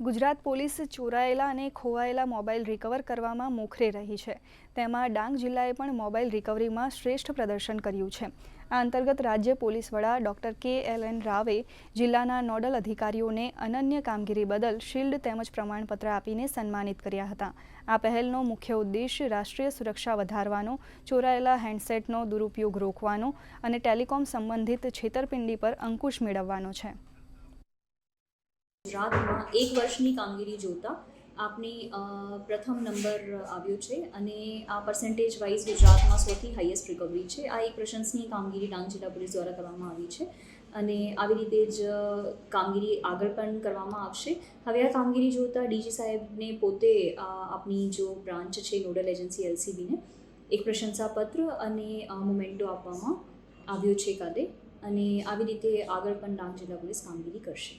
Gujarat police ચોરાયેલા અને ખોવાયેલા mobile recover કરવામાં મોખરે રહી છે। તેમાં ડાંગ જિલ્લાએ પણ મોબાઈલ રિકવરીમાં શ્રેષ્ઠ પ્રદર્શન કર્યું છે। આ અંતર્ગત રાજ્ય પોલીસ વડા ડોક્ટર KLN રાવે જિલ્લાના નોડલ અધિકારીઓને અનન્ય કામગીરી બદલ શિલ્ડ તેમજ પ્રમાણપત્ર આપીને સન્માનિત કર્યા હતા। આ પહેલનો મુખ્ય ઉદ્દેશ્ય રાષ્ટ્રીય સુરક્ષા વધારવાનો, ચોરાયેલા હેન્ડસેટનો દુરુપયોગ રોકવાનો અને ટેલિકોમ સંબંધિત છેતરપિંડી પર અંકુશ મેળવવાનો છે। ગુજરાતમાં 1 વર્ષની કામગીરી જોતા આપની પ્રથમ નંબર આવ્યો છે અને આ પર્સન્ટેજ વાઇઝ ગુજરાતમાં સૌથી હાઈએસ્ટ રિકવરી છે। આ એક પ્રશંસનીય કામગીરી ડાંગ જિલ્લા પોલીસ દ્વારા કરવામાં આવી છે અને આવી રીતે જ કામગીરી આગળ પણ કરવામાં આવશે। હવે આ કામગીરી જોતા ડીજી સાહેબને પોતે આપની જો બ્રાન્ચ છે નોડલ એજન્સી LCBને એક પ્રશંસાપત્ર અને મોમેન્ટો આપવામાં આવ્યો છે કાલે, અને આવી રીતે આગળ પણ ડાંગ જિલ્લા પોલીસ કામગીરી કરશે।